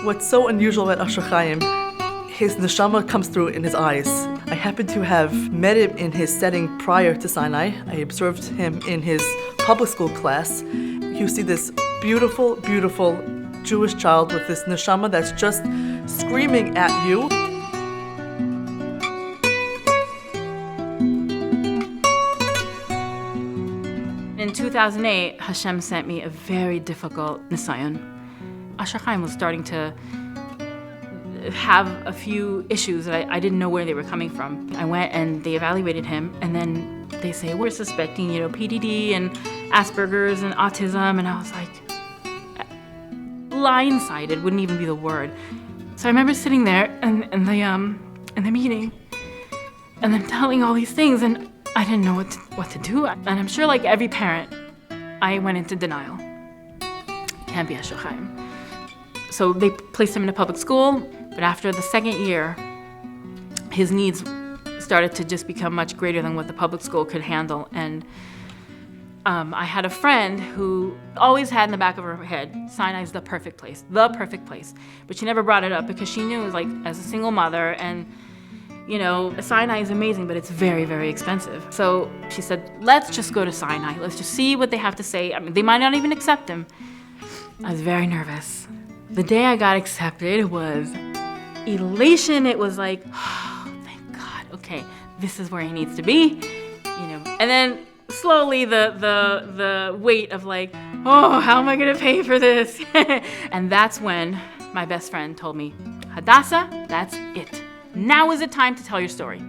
What's so unusual about Asher Chaim, his neshama comes through in his eyes. I happen to have met him in his setting prior to Sinai. I observed him in his public school class. You see this beautiful, beautiful Jewish child with this neshama that's just screaming at you. In 2008, Hashem sent me a very difficult nisayon. Asher Chaim was starting to have a few issues that I didn't know where they were coming from. I went and they evaluated him, and then they say, we're suspecting, PDD and Asperger's and autism, and I was like, blindsided wouldn't even be the word. So I remember sitting there in the meeting, and them telling all these things, and I didn't know what to do. And I'm sure, like every parent, I went into denial. Can't be Asher Chaim. So they placed him in a public school, but after the second year, his needs started to just become much greater than what the public school could handle. And I had a friend who always had in the back of her head, SINAI's the perfect place. But she never brought it up because she knew, like, as a single mother, and SINAI is amazing, but it's very, very expensive. So she said, let's just go to SINAI. Let's just see what they have to say. I mean, they might not even accept him. I was very nervous. The day I got accepted was elation. It was like, oh, thank God. Okay, this is where he needs to be, And then slowly the weight of like, oh, how am I gonna pay for this? And that's when my best friend told me, Hadassah, that's it. Now is the time to tell your story.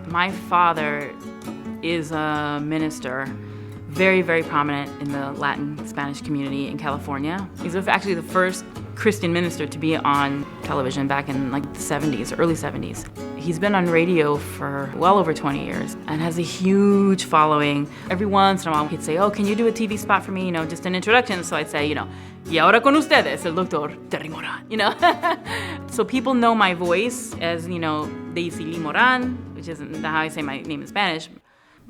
My father is a minister, very, very prominent in the Latin Spanish community in California. He's actually the first Christian minister to be on television back in like the 70s, early 70s. He's been on radio for well over 20 years and has a huge following. Every once in a while he'd say, oh, can you do a TV spot for me? Just an introduction. So I'd say, y ahora con ustedes, el doctor Terry Moran, So people know my voice as, Daisy Lee Moran, which isn't how I say my name in Spanish.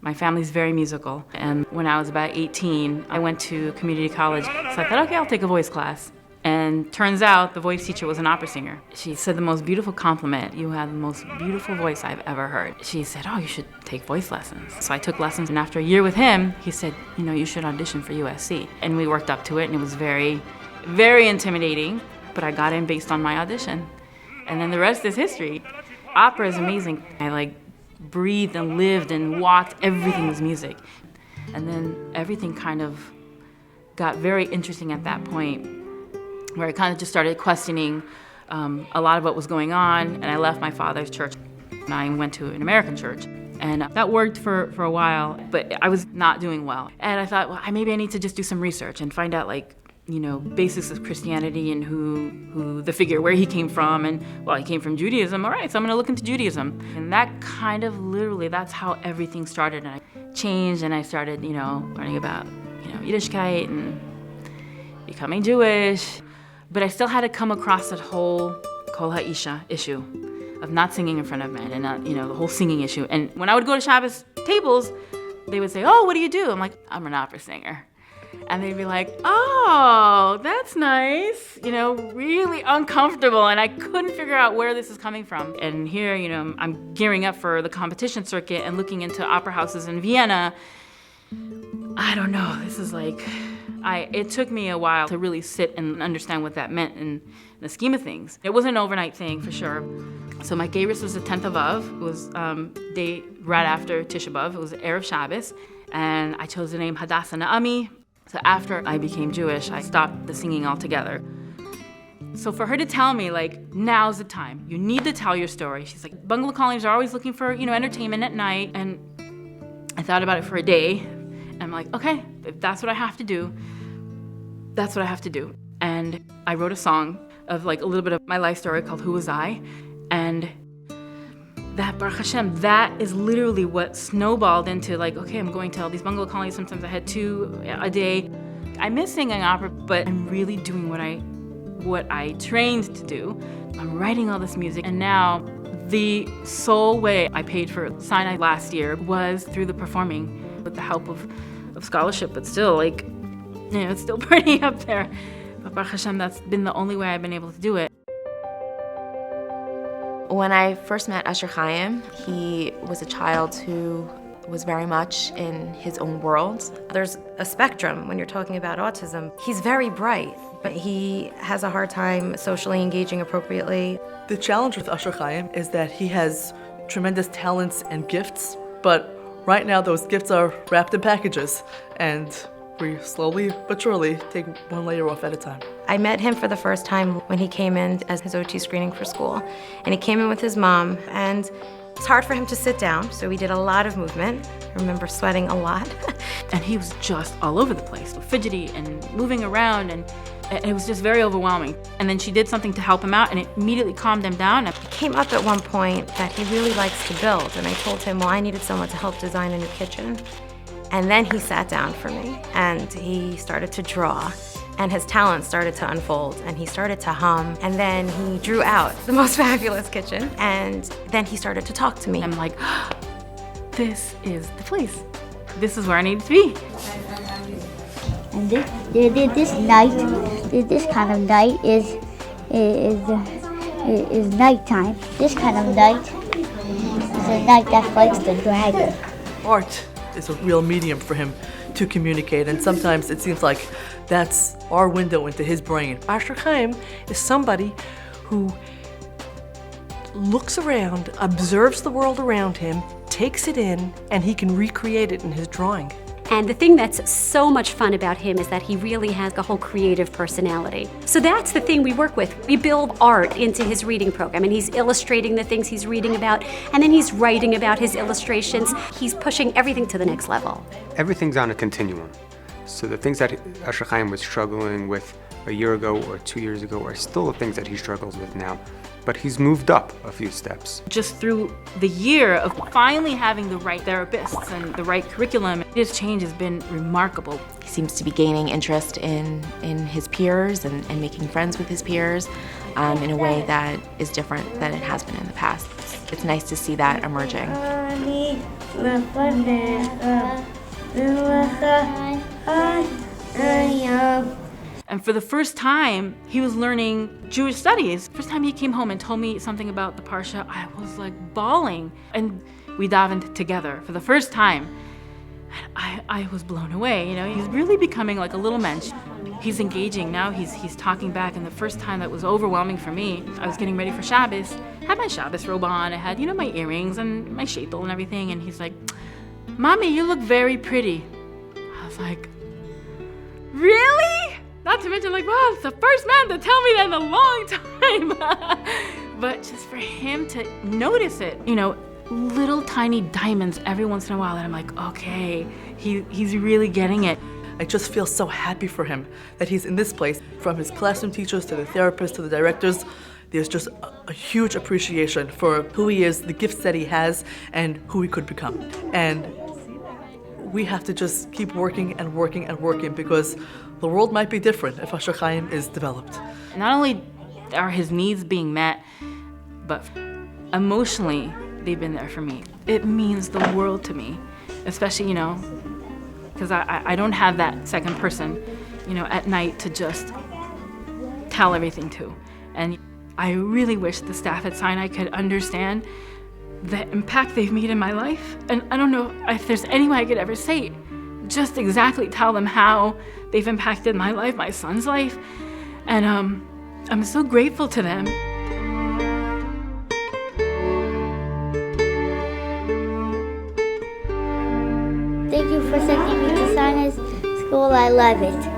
My family's very musical, and when I was about 18, I went to community college. So I thought, okay, I'll take a voice class. And turns out the voice teacher was an opera singer. She said the most beautiful compliment, you have the most beautiful voice I've ever heard. She said, oh, you should take voice lessons. So I took lessons, and after a year with him, he said, you should audition for USC. And we worked up to it, and it was very, very intimidating, but I got in based on my audition. And then the rest is history. Opera is amazing. I breathed and lived and walked, everything was music. And then everything kind of got very interesting at that point, where I kind of just started questioning a lot of what was going on, and I left my father's church and I went to an American church. And that worked for a while, but I was not doing well. And I thought, well, maybe I need to just do some research and find out basics of Christianity and who the figure, where he came from, and well, he came from Judaism. All right, so I'm gonna look into Judaism. And that kind of literally, that's how everything started. And I changed, and I started, learning about, Yiddishkeit and becoming Jewish. But I still had to come across that whole Kol Isha issue of not singing in front of men, and not, the whole singing issue. And when I would go to Shabbos tables, they would say, oh, what do you do? I'm like, I'm an opera singer. And they'd be like, oh, that's nice, really uncomfortable. And I couldn't figure out where this is coming from. And here, I'm gearing up for the competition circuit and looking into opera houses in Vienna. I don't know, this is it took me a while to really sit and understand what that meant in the scheme of things. It wasn't an overnight thing, for sure. So my Geirus was the 10th of Av. It was day right after Tisha B'Av. It was Erev Shabbos. And I chose the name Hadassah Naami. So after I became Jewish, I stopped the singing altogether. So for her to tell me, now's the time. You need to tell your story. She's like, bungalow colonies are always looking for, entertainment at night. And I thought about it for a day. And I'm like, okay, if that's what I have to do, that's what I have to do. And I wrote a song of a little bit of my life story called Who Was I? And that, Baruch Hashem, that is literally what snowballed into okay, I'm going to all these bungalow colonies. Sometimes I had 2 a day. I miss singing opera, but I'm really doing what I trained to do. I'm writing all this music, and now the sole way I paid for SINAI last year was through the performing, with the help of of scholarship, but still, like, it's still pretty up there. But Baruch Hashem, that's been the only way I've been able to do it. When I first met Asher Chaim, he was a child who was very much in his own world. There's a spectrum when you're talking about autism. He's very bright, but he has a hard time socially engaging appropriately. The challenge with Asher Chaim is that he has tremendous talents and gifts, but right now those gifts are wrapped in packages, and we slowly but surely take one layer off at a time. I met him for the first time when he came in as his OT screening for school, and he came in with his mom, and it's hard for him to sit down, so we did a lot of movement. I remember sweating a lot. And he was just all over the place, fidgety and moving around, and it was just very overwhelming. And then she did something to help him out, and it immediately calmed him down. It came up at one point that he really likes to build, and I told him, well, I needed someone to help design a new kitchen. And then he sat down for me, and he started to draw, and his talent started to unfold, and he started to hum, and then he drew out the most fabulous kitchen, and then he started to talk to me. I'm like, this is the place. This is where I need to be. And this kind of night is nighttime. This kind of night is a night that fights the dragon. Art is a real medium for him to communicate, and sometimes it seems like that's our window into his brain. Asher Chaim is somebody who looks around, observes the world around him, takes it in, and he can recreate it in his drawing. And the thing that's so much fun about him is that he really has a whole creative personality. So that's the thing we work with. We build art into his reading program, and he's illustrating the things he's reading about, and then he's writing about his illustrations. He's pushing everything to the next level. Everything's on a continuum. So the things that Asher Chaim was struggling with a year ago or 2 years ago are still the things that he struggles with now. But he's moved up a few steps. Just through the year of finally having the right therapists and the right curriculum, his change has been remarkable. He seems to be gaining interest in his peers and making friends with his peers in a way that is different than it has been in the past. It's nice to see that emerging. And for the first time, he was learning Jewish studies. First time he came home and told me something about the Parsha, I was like bawling. And we davened together for the first time. I was blown away, He's really becoming like a little mensch. He's engaging now, he's talking back, and the first time that was overwhelming for me, I was getting ready for Shabbos. I had my Shabbos robe on, I had, my earrings and my sheitel and everything, and he's like, Mommy, you look very pretty. I was like, really? Not to mention, like, wow, it's the first man to tell me that in a long time. But just for him to notice it, little tiny diamonds every once in a while, and I'm like, okay, he's really getting it. I just feel so happy for him that he's in this place. From his classroom teachers to the therapists to the directors, there's just a huge appreciation for who he is, the gifts that he has, and who he could become. And we have to just keep working and working and working, because the world might be different if Asher Chaim is developed. Not only are his needs being met, but emotionally, they've been there for me. It means the world to me, especially, because I don't have that second person, at night to just tell everything to. And I really wish the staff at SINAI could understand the impact they've made in my life. And I don't know if there's any way I could ever say it. Just exactly tell them how they've impacted my life, my son's life. And I'm so grateful to them. Thank you for sending me to SINAI School. I love it.